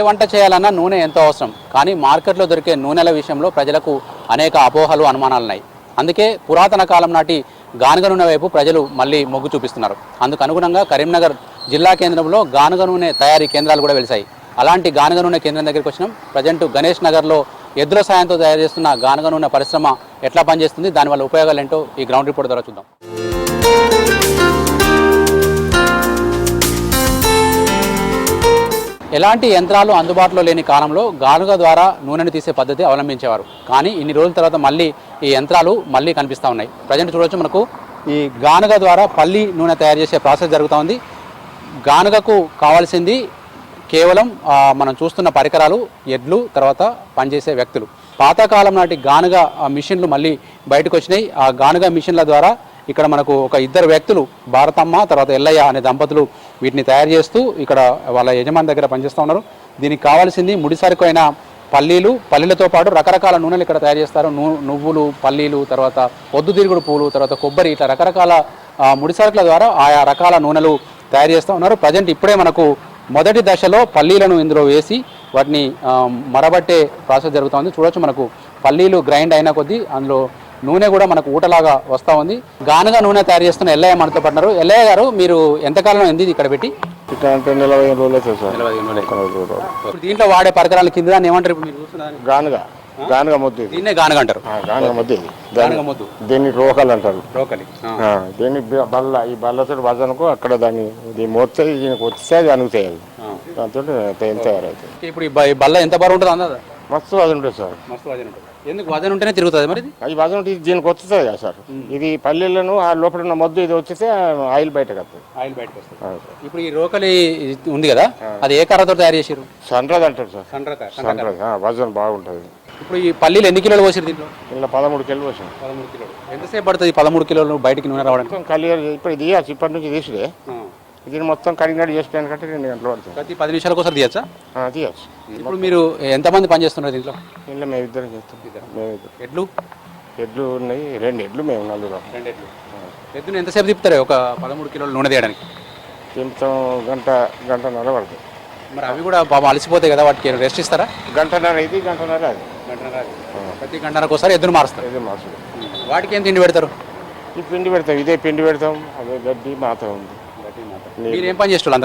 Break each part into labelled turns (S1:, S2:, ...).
S1: వంట చేయాలన్నా నూనె ఎంతో అవసరం. కానీ మార్కెట్లో దొరికే నూనెల విషయంలో ప్రజలకు అనేక అపోహలు, అనుమానాలు ఉన్నాయి. అందుకే పురాతన కాలం నాటి గానుగ నూనె వైపు ప్రజలు మళ్ళీ మొగ్గు చూపిస్తున్నారు. అందుకు అనుగుణంగా కరీంనగర్ జిల్లా కేంద్రంలో గానుగ నూనె తయారీ కేంద్రాలు కూడా వెలిశాయి. అలాంటి గానుగ నూనె కేంద్రం దగ్గరికి వచ్చినాం. ప్రజెంట్ గణేష్ నగర్లో ఎద్దుల సాయంతో తయారు చేస్తున్న గానుగ నూనె పరిశ్రమ ఎట్లా పనిచేస్తుంది, దానివల్ల ఉపయోగాలు ఏంటో ఈ గ్రౌండ్ రిపోర్ట్ ద్వారా చూద్దాం. ఎలాంటి యంత్రాలు అందుబాటులో లేని కాలంలో గానుగ ద్వారా నూనెను తీసే పద్ధతి అవలంబించేవారు. కానీ ఇన్ని రోజుల తర్వాత మళ్ళీ ఈ యంత్రాలు మళ్ళీ కనిపిస్తూ ఉన్నాయి. ప్రజెంట్ చూడవచ్చు, మనకు ఈ గానుగ ద్వారా పల్లి నూనె తయారు చేసే ప్రాసెస్ జరుగుతూ ఉంది. గానుగకు కావాల్సింది కేవలం మనం చూస్తున్న పరికరాలు, ఎడ్లు, తర్వాత పనిచేసే వ్యక్తులు. పాతకాలం నాటి గానుగ మిషన్లు మళ్ళీ బయటకు వచ్చినాయి. ఆ గానుగ మిషన్ల ద్వారా ఇక్కడ మనకు ఒక ఇద్దరు వ్యక్తులు, భారతమ్మ తర్వాత ఎల్లయ్య అనే దంపతులు వీటిని తయారు చేస్తూ ఇక్కడ వాళ్ళ యజమాని దగ్గర పనిచేస్తూ ఉన్నారు. దీనికి కావాల్సింది ముడిసరుకు అయిన పల్లీలతో పాటు రకరకాల నూనెలు ఇక్కడ తయారు చేస్తారు. నువ్వులు, పల్లీలు, తర్వాత పొద్దుతిరుగుడు పూలు, తర్వాత కొబ్బరి, ఇట్లా రకరకాల ముడిసరుకుల ద్వారా ఆయా రకాల నూనెలు తయారు చేస్తూ ఉన్నారు. ప్రజెంట్ ఇప్పుడే మనకు మొదటి దశలో పల్లీలను ఇందులో వేసి వాటిని మరబట్టే ప్రాసెస్ జరుగుతుంది. చూడొచ్చు, మనకు పల్లీలు గ్రైండ్ అయిన కొద్దీ అందులో నూనె కూడా మనకు ఊటలాగా వస్తూ ఉంది. గానుగ నూనె తయారు చేస్తున్న ఎల్లయ్య మనతో పడినారు. ఎల్లయ్య గారు, మీరు ఎంతకాలం అయింది ఇక్కడ పెట్టి? దీంట్లో వాడే పరికరాల కింద ఏమంటారు ఇప్పుడు మీరు చూస్తున్నారు?
S2: గానుగ ముద్దు,
S1: దీన్నే గానుగ అంటారు.
S2: దీన్ని రోకలు అంటారు. దీన్ని బల్ల, ఈ బల్లతో వజనకు అక్కడ దాన్ని మోస్తే దీనికి వస్తే అది అనుగుతాయి. దాంతో తయారవుతుంది.
S1: ఇప్పుడు ఈ బల్ల ఎంత బరువు ఉంటుంది అన్నదా?
S2: మస్తు వజన ఉంటుంది సార్.
S1: మస్తు వజన ఉంటుంది. ఎందుకు వజన ఉంటేనే తిరుగుతుంది మరి?
S2: అది వజన ఉంటే దీనికి వస్తుంది కదా సార్. ఇది పల్లెలను ఆ లోపల ఉన్న మొద్దు ఇది వచ్చేస్తే ఆయిల్ బయటకు వస్తుంది.
S1: ఆయిల్ బయటకు వస్తుంది. ఇప్పుడు ఈ రోకలి ఉంది కదా, అది ఏ కర్రతో తయారు చేసారు?
S2: సన్రాజ్ అంటారు సార్. సన్రాజ్ వజన బాగుంటుంది.
S1: ఇప్పుడు ఈ పల్లీలు ఎన్ని కిలోలు పోసారు దీంట్లో?
S2: ఇలా 13 కిలోలు పోసాం.
S1: 13 కిలోలు. ఎంతసేపు పడుతుంది 13 కిలోలు బయటికి నూనె రావడానికి?
S2: కలియాలి. ఇప్పుడు ఇది తీయాలి, ఇప్పటి నుంచి తీసుడే దీన్ని మొత్తం కడిగినట్టు చేసిపోయాను కంటే 2 గంటలు పడుతుంది.
S1: ప్రతి 10 నిమిషాలకు ఒకసారి తీయచ్చా?
S2: తీయచ్చు.
S1: ఇప్పుడు మీరు ఎంతమంది పని చేస్తున్నారు దీంట్లో?
S2: ఇలా మేము ఇద్దరం చేస్తాం. ఎడ్లు ఉన్నాయి, 2 ఎడ్లు, మేము 4.
S1: 2 ఎడ్లు. ఎద్దుని ఎంతసేపు తిప్పుతారు ఒక 13 కిలోలు నూనె తీయడానికి?
S2: తింటాం గంటన్నర పడుతుంది.
S1: మరి అవి కూడా బాగా అలసిపోతాయి కదా, వాటికి రెస్ట్ ఇస్తారా?
S2: గంటన్నర ఇది, గంటన్నర అది.
S1: ప్రతి గంటన్నరకు ఒకసారి ఎద్దును మారుస్తారు. వాటికి ఏం తిండి పెడతారు?
S2: ఈ పిండి పెడతాం, ఇదే పిండి పెడతాం. అదే గడ్డి మాత ఉంది.
S1: మీరు ఏం పని చేస్తారు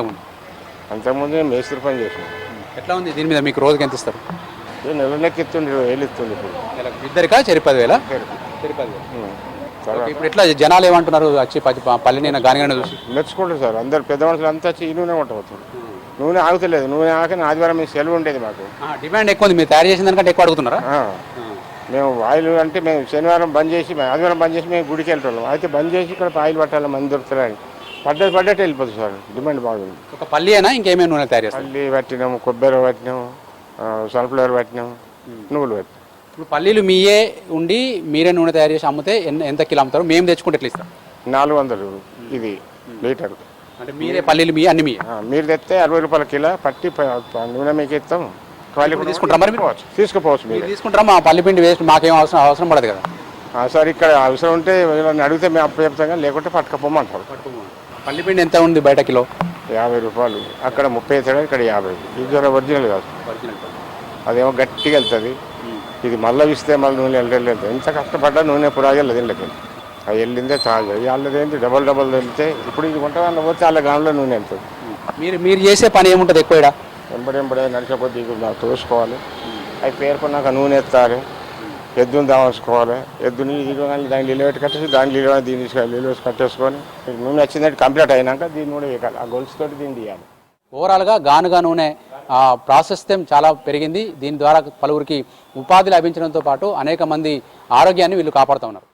S2: అంతకుముందు మేస్త్రి పని చేసాం.
S1: ఎట్లా ఉంది దీని మీద మీకు రోజుకి ఎంత ఇస్తారు?
S2: నెలకి ఇస్తుంది, 1000 ఇస్తుంది. ఇప్పుడు
S1: ఇద్దరికా? 10,000. ఇప్పుడు ఎట్లా జనాలు ఏమంటున్నారు వచ్చి పల్లిని గానిగానే చూసి?
S2: మెచ్చుకుంటారు సార్. అందరు పెద్ద మనుషులు అంతా వచ్చి ఈ నూనె కొంటారు. నూనె ఆగుతలేదు. నూనె ఆగని ఆదివారం మీకు సెలవు ఉండేది మాకు.
S1: డిమాండ్ ఎక్కువ ఉంది. మీరు తయారు చేసిన దానికంటే ఎక్కువ అడుగుతున్నారా?
S2: మేము ఆయిల్ అంటే మేము శనివారం బంద్ చేసి, ఆదివారం బంద్ చేసి మేము గుడికి వెళ్తున్నాం. అయితే బంద్ చేసి ఇక్కడ ఆయిల్ పట్టాలి, మంది దొరుకుతారని పడ్డట్టు వెళ్ళిపోతుంది సార్. డిమాండ్ బాగుంది.
S1: ఒక పల్లి అయినా ఇంకేమేమి నూనె తయారు చేస్తాం?
S2: పల్లి పట్టినాము, కొబ్బరి పట్టినాము, సన్ఫ్లవర్ పట్టినాము, నువ్వులు పట్టినాం.
S1: ఇప్పుడు పల్లీలు మీయే ఉండి మీరే నూనె తయారు చేసి అమ్మితే ఎంత కిలో అమ్ముతారు? మేము తెచ్చుకుంటే ఎట్లా ఇస్తాం?
S2: 400 ఇది లీటర్.
S1: అంటే మీరే పల్లీలు మీ అన్ని మీ
S2: మీరు తెస్తే 60 రూపాయల కిలో పట్టి నూనె మీకు ఇస్తాం.
S1: తీసుకుంటారా? మరి
S2: తీసుకోవచ్చు. మీరు
S1: తీసుకుంటారా? మా పల్లి పిండి వేస్ట్ మాకేం అవసరం పడదు కదా
S2: సార్. ఇక్కడ అవసరం ఉంటే అడిగితే మేము అప్పు చెప్తాం, కానీ లేకుంటే పట్టుకపోమంటారు.
S1: పల్లి పిండి ఎంత ఉంది బయట కిలో?
S2: 50 రూపాయలు. అక్కడ 30 ఇస్తాడు, ఇక్కడ 50. ఇది ఒరిజినల్ కాదు. అదేమో గట్టిగా వెళ్తుంది. ఇది మళ్ళీ ఇస్తే మళ్ళీ నూనె వెళ్తే ఎంత కష్టపడ్డా నూనె పురాగా వెళ్ళదు. ఇళ్ళకి అది వెళ్ళిందే చాలు. వాళ్ళదేంటి డబల్ వెళ్తే ఇప్పుడు ఇది కొంట వాళ్ళ పోతే వాళ్ళ గానులో నూనె వెళ్తుంది.
S1: మీరు చేసే పని ఏముంటుంది ఎక్కువ?
S2: ఎంబడే నడిచకపోతే నాకు తోసుకోవాలి. అవి పేర్కొన్నాక నూనె ఎత్తాలి, ఎద్దుని దావేసుకోవాలి. ఎద్దుని ఇది దాన్ని నీళ్ళు పెట్టి కట్టేసి దాన్ని దీన్ని నీళ్ళు వేసి కట్టేసుకొని నూనె వచ్చిందంటే కంప్లీట్ అయినాక దీన్ని కూడా వేయాలి. ఆ గొలుసుతోటి దీన్ని తీయాలి.
S1: ఓవరాల్గా గానుగ నూనె ప్రాసెస్ చాలా పెరిగింది. దీని ద్వారా పలువురికి ఉపాధి లభించడంతో పాటు అనేక మంది ఆరోగ్యాన్ని వీళ్ళు కాపాడుతూ ఉన్నారు.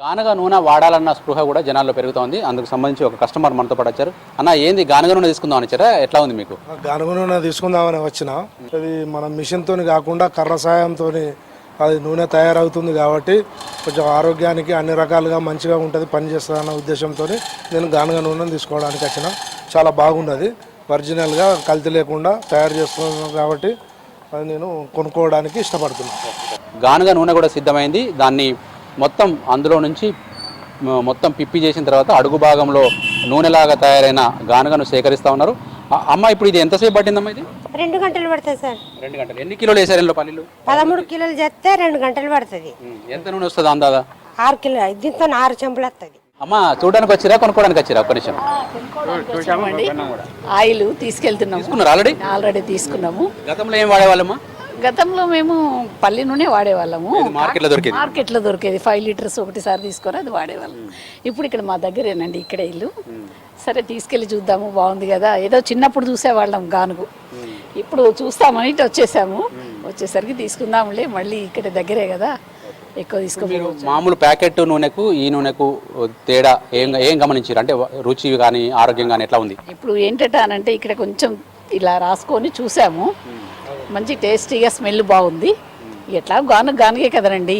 S1: గానుగ నూనె వాడాలన్న స్పృహ కూడా జనాల్లో పెరుగుతోంది. అందుకు సంబంధించి ఒక కస్టమర్ మనతో పాటు వచ్చారు. అన్న, ఏంది గానుగ నూనె తీసుకుందామని వచ్చారా? ఎట్లా ఉంది మీకు?
S3: గానుగ నూనె తీసుకుందామని వచ్చిన. అది మన మిషన్తో కాకుండా కర్ర సాయంతో అది నూనె తయారవుతుంది కాబట్టి కొంచెం ఆరోగ్యానికి అన్ని రకాలుగా మంచిగా ఉంటుంది, పనిచేస్తుందన్న ఉద్దేశంతో నేను గానుగ నూనెను తీసుకోవడానికి వచ్చిన. చాలా బాగున్నది. ఒరిజినల్గా కల్తీ లేకుండా తయారు చేస్తున్నాను కాబట్టి అది నేను కొనుక్కోవడానికి ఇష్టపడుతున్నాను.
S1: గానుగ నూనె కూడా సిద్ధమైంది. దాన్ని మొత్తం అందులో నుంచి మొత్తం పిప్పి చేసిన తర్వాత అడుగు భాగంలో నూనెలాగా తయారైన గానుగను సేకరిస్తూ ఉన్నారు. అమ్మ ఇప్పుడు ఇది ఎంతసేపు పట్టిందమ్మా? ఇది
S4: 2 గంటలు పడుతుంది సార్.
S1: 2 గంటలు. ఎన్ని కిలోలు వేసారు ఇందులో పల్లీలు?
S4: 13 కిలోలు చేస్తే 2 గంటలు పడుతుంది.
S1: ఎంత నూనె వస్తుంది అందాదా?
S4: 6 కిలో, దీంతో 6 చెంపులు వస్తుంది.
S1: అమ్మ చూడడానికి వచ్చిరా కొనుక్కోవడానికి వచ్చిరా? ఒక్క నిమిషం.
S5: ఆయిల్ తీసుకెళ్తున్నాము.
S1: తీసుకున్నారు
S5: ఆల్రెడీ తీసుకున్నాము.
S1: గతంలో ఏం వాడేవాళ్ళమ్మా?
S5: గతంలో మేము పల్లి నూనె వాడేవాళ్ళము.
S1: మార్కెట్లో
S5: దొరికేది 5 లీటర్స్ ఒకటిసారి తీసుకొని అది వాడేవాళ్ళం. ఇప్పుడు ఇక్కడ మా దగ్గరేనండి, ఇక్కడే ఇల్లు. సరే తీసుకెళ్ళి చూద్దాము, బాగుంది కదా. ఏదో చిన్నప్పుడు చూసేవాళ్ళం గానుగు, ఇప్పుడు చూస్తామని వచ్చేసాము. వచ్చేసరికి తీసుకుందాంలే, మళ్ళీ ఇక్కడ దగ్గరే కదా, ఎక్కువ తీసుకోవచ్చు.
S1: మామూలు ప్యాకెట్ నూనెకు ఈ నూనెకు తేడా ఏం గమనించారు? అంటే రుచి కానీ ఆరోగ్యం కానీ ఎట్లా ఉంది?
S5: ఇప్పుడు ఏంటంటే ఇక్కడ కొంచెం ఇలా రాసుకొని చూసాము, మంచి టేస్టీగా స్మెల్ బాగుంది. ఎట్లా గానుగే కదనండి.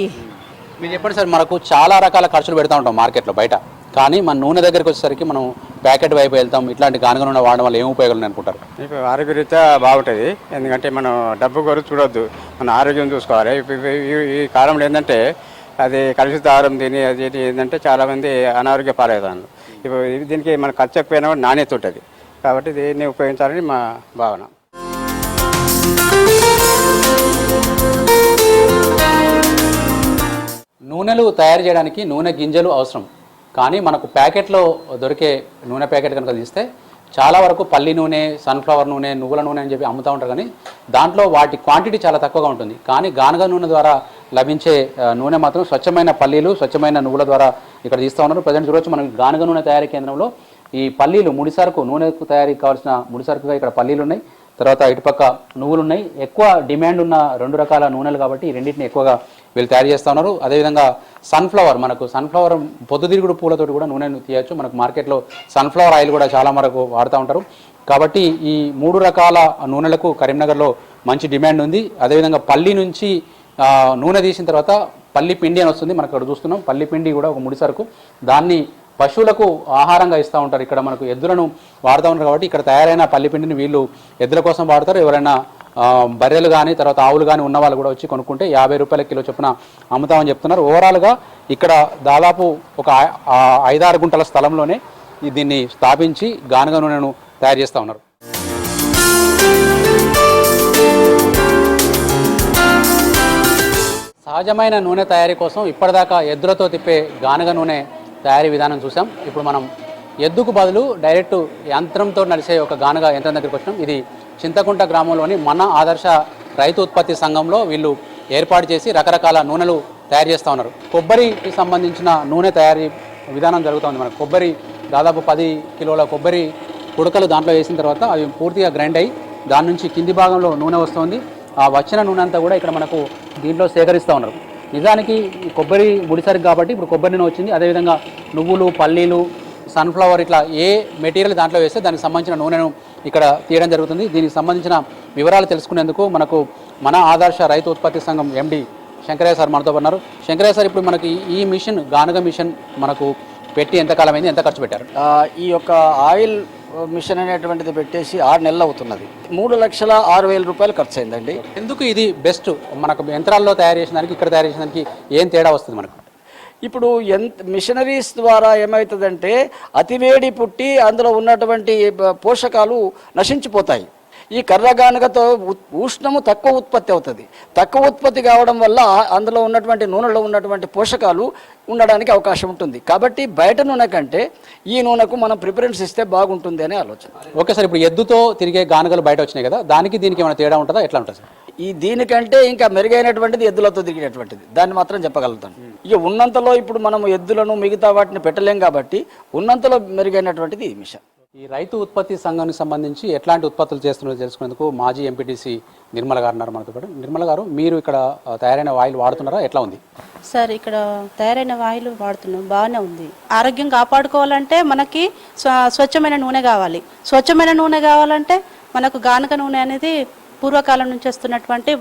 S1: మీరు చెప్పండి సార్, మనకు చాలా రకాల ఖర్చులు పెడతా ఉంటాం మార్కెట్లో బయట, కానీ మన నూనె దగ్గరికి వచ్చేసరికి మనం ప్యాకెట్ వైపు వెళ్తాం. ఇట్లాంటి గానుగ నూనె వాడడం వల్ల ఏం ఉపయోగాలు అనుకుంటారు?
S6: ఇప్పుడు ఆరోగ్యరీత్యా బాగుంటుంది. ఎందుకంటే మనం డబ్బు కొరకు చూడొద్దు, మన ఆరోగ్యం చూసుకోవాలి. ఈ కాలంలో ఏంటంటే అది కలుషిత ఆహారం తిని అది ఏంటంటే చాలామంది అనారోగ్య పాలవుతాను. ఇప్పుడు దీనికి మన ఖర్చు ఎక్కువైనా కూడా నాణ్యత ఉంటుంది. కాబట్టి దీన్ని ఉపయోగించాలని మా భావన.
S1: నూనెలు తయారు చేయడానికి నూనె గింజలు అవసరం, కానీ మనకు ప్యాకెట్లో దొరికే నూనె ప్యాకెట్ కనుక తీస్తే చాలా వరకు పల్లి నూనె, సన్ఫ్లవర్ నూనె, నువ్వుల నూనె అని చెప్పి అమ్ముతూ ఉంటారు, కానీ దాంట్లో వాటి క్వాంటిటీ చాలా తక్కువగా ఉంటుంది. కానీ గానుగ నూనె ద్వారా లభించే నూనె మాత్రం స్వచ్ఛమైన పల్లీలు, స్వచ్ఛమైన నువ్వుల ద్వారా ఇక్కడ తీస్తూ ఉన్నారు. ప్రజెంట్ చూడొచ్చు మనం గానుగ నూనె తయారీ కేంద్రంలో ఈ పల్లీలు ముడిసరుకు, నూనెకు తయారీకి కావాల్సిన ముడిసరుకుగా ఇక్కడ పల్లీలు ఉన్నాయి, తర్వాత ఇటుపక్క నువ్వులు ఉన్నాయి. ఎక్కువ డిమాండ్ ఉన్న 2 రకాల నూనెలు కాబట్టి ఈ రెండింటిని ఎక్కువగా వీళ్ళు తయారు చేస్తూ ఉన్నారు. అదేవిధంగా సన్ఫ్లవర్, మనకు సన్ఫ్లవర్ పొద్దుతిరుగుడు పూలతోటి కూడా నూనెను తీయచ్చు. మనకు మార్కెట్లో సన్ఫ్లవర్ ఆయిల్ కూడా చాలా వరకు వాడుతూ ఉంటారు. కాబట్టి ఈ 3 రకాల నూనెలకు కరీంనగర్లో మంచి డిమాండ్ ఉంది. అదేవిధంగా పల్లి నుంచి నూనె తీసిన తర్వాత పల్లి పిండి అని వస్తుంది, మనకు ఇక్కడ చూస్తున్నాం. పల్లి పిండి కూడా ఒక ముడిసరుకు, దాన్ని పశువులకు ఆహారంగా ఇస్తూ ఉంటారు. ఇక్కడ మనకు ఎద్దులను వాడుతూ ఉంటారు కాబట్టి ఇక్కడ తయారైన పల్లిపిండిని వీళ్ళు ఎద్దుల కోసం వాడతారు. ఎవరైనా బర్రెలు కానీ తర్వాత ఆవులు కానీ ఉన్న వాళ్ళు కూడా వచ్చి కొనుక్కుంటే 50 రూపాయల కిలో చొప్పున అమ్ముతామని చెప్తున్నారు. ఓవరాల్గా ఇక్కడ దాదాపు ఒక 5-6 గుంటల స్థలంలోనే దీన్ని స్థాపించి గానుగ నూనెను తయారు చేస్తూ ఉన్నారు. సహజమైన నూనె తయారీ కోసం ఇప్పటిదాకా ఎద్దులతో తిప్పే గానుగ నూనె తయారీ విధానం చూసాం. ఇప్పుడు మనం ఎద్దుకు బదులు డైరెక్ట్ యంత్రంతో నడిచే ఒక గానుగ యంత్రం దగ్గరికి వచ్చినాం. ఇది చింతకుంట గ్రామంలోని మన ఆదర్శ రైతు ఉత్పత్తి సంఘంలో వీళ్ళు ఏర్పాటు చేసి రకరకాల నూనెలు తయారు చేస్తూ ఉన్నారు. కొబ్బరికి సంబంధించిన నూనె తయారీ విధానం జరుగుతుంది. మనకు కొబ్బరి దాదాపు 10 కిలోల కొబ్బరి కుడకలు దాంట్లో వేసిన తర్వాత అవి పూర్తిగా గ్రైండ్ అయ్యి దాని నుంచి కింది భాగంలో నూనె వస్తుంది. ఆ వచ్చిన నూనె అంతా కూడా ఇక్కడ మనకు దీంట్లో సేకరిస్తూ ఉన్నారు. నిజానికి ఈ కొబ్బరి ముడిసరికి కాబట్టి ఇప్పుడు కొబ్బరి నూనె వచ్చింది. అదేవిధంగా నువ్వులు, పల్లీలు, సన్ఫ్లవర్ ఇట్లా ఏ మెటీరియల్ దాంట్లో వేస్తే దానికి సంబంధించిన నూనెను ఇక్కడ తీయడం జరుగుతుంది. దీనికి సంబంధించిన వివరాలు తెలుసుకునేందుకు మనకు మన ఆదర్శ రైతు ఉత్పత్తి సంఘం ఎండి శంకరయ్య సార్ మనతో ఉన్నారు. శంకరయ్య సార్, ఇప్పుడు మనకి ఈ మిషన్ గానుగ మిషన్ మనకు పెట్టి ఎంతకాలం అయింది, ఎంత ఖర్చు పెట్టారు?
S7: ఈ యొక్క ఆయిల్ మిషన్ అనేటువంటిది పెట్టేసి 6 నెలలు అవుతున్నది. 3,06,000 రూపాయలు ఖర్చు అయిందండి.
S1: ఎందుకు ఇది బెస్ట్? మనకు యంత్రాల్లో తయారు చేసిన దానికి ఇక్కడ తయారు చేసిన దానికి ఏం తేడా వస్తుంది మనకు?
S7: ఇప్పుడు మిషనరీస్ ద్వారా ఏమవుతుందంటే అతివేడి పుట్టి అందులో ఉన్నటువంటి పోషకాలు నశించిపోతాయి. ఈ కర్రగానుగతో ఉష్ణము తక్కువ ఉత్పత్తి అవుతుంది. తక్కువ ఉత్పత్తి కావడం వల్ల అందులో ఉన్నటువంటి నూనెలో ఉన్నటువంటి పోషకాలు ఉండడానికి అవకాశం ఉంటుంది. కాబట్టి బయట నూనె కంటే ఈ నూనెకు మనం ప్రిఫరెన్స్ ఇస్తే బాగుంటుంది అనే ఆలోచన.
S1: ఓకే సార్, ఇప్పుడు ఎద్దుతో తిరిగే గానుగలు బయట వచ్చినాయి కదా, దానికి దీనికి ఏమైనా తేడా ఉంటుందా, ఎట్లా ఉంటుంది సార్?
S7: దీనికంటే ఇంకా మెరుగైనటువంటిది ఎద్దులతో తిరిగేటువంటిది, దాన్ని మాత్రం చెప్పగలుగుతాను. ఇక ఉన్నంతలో ఇప్పుడు మనం ఎద్దులను మిగతా వాటిని పెట్టలేం కాబట్టి ఉన్నంతలో మెరుగైనటువంటిది ఈ మిషన్.
S1: ఈ రైతు ఉత్పత్తి సంఘానికి సంబంధించి ఎట్లాంటి ఉత్పత్తులు చేస్తున్నారో తెలుసుకునేందుకు మాజీ ఎంపీటీసీ నిర్మల గారు ఉన్నారు మనతో పాటు. నిర్మల గారు, మీరు ఇక్కడ తయారైన ఆయిల్ వాడుతున్నారా, ఎట్లా ఉంది?
S8: సార్, ఇక్కడ తయారైన ఆయిల్ వాడుతున్నాం, బాగానే ఉంది. ఆరోగ్యం కాపాడుకోవాలంటే మనకి స్వచ్ఛమైన నూనె కావాలి. స్వచ్ఛమైన నూనె కావాలంటే మనకు గానుగ నూనె అనేది పూర్వకాలం నుంచి వస్తున్నటువంటి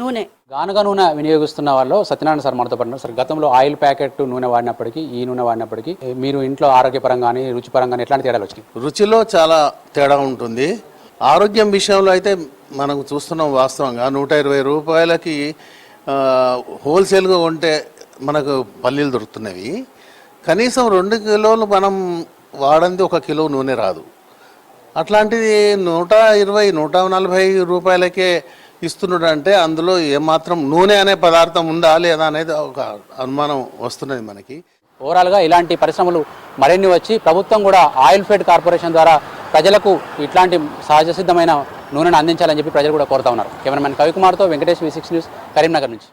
S8: నూనె.
S1: గానుగ నూనె వినియోగిస్తున్న వాళ్ళు సత్యనారాయణ సార్ మనతో పాటు సార్. గతంలో ఆయిల్ ప్యాకెట్ నూనె వాడినప్పటికీ ఈ నూనె వాడినప్పటికీ మీరు ఇంట్లో ఆరోగ్యపరంగా కానీ రుచిపరంగా కానీ ఎట్లాంటి తేడాలు వచ్చినాయి?
S9: రుచిలో చాలా తేడా ఉంటుంది. ఆరోగ్యం విషయంలో అయితే మనం చూస్తున్నాం, వాస్తవంగా 120 రూపాయలకి హోల్సేల్గా కొంటే మనకు పల్లీలు దొరుకుతున్నవి. కనీసం 2 కిలోలు మనం వాడంది 1 కిలో నూనె రాదు. అట్లాంటిది 120, 140 రూపాయలకే ఇస్తున్నాడు అంటే అందులో ఏమాత్రం నూనె అనే పదార్థం ఉందా లేదా అనేది ఒక అనుమానం వస్తున్నది మనకి.
S1: ఓవరాల్గా ఇలాంటి పరిశ్రమలు మరిన్ని వచ్చి ప్రభుత్వం కూడా ఆయిల్ ఫెడ్ కార్పొరేషన్ ద్వారా ప్రజలకు ఇట్లాంటి సహజ సిద్ధమైన నూనెను అందించాలని చెప్పి ప్రజలు కూడా కోరుతా ఉన్నారు. కెమెరామెన్ కవికుమార్తో వెంకటేష్, V6 న్యూస్, కరీంనగర్ నుంచి.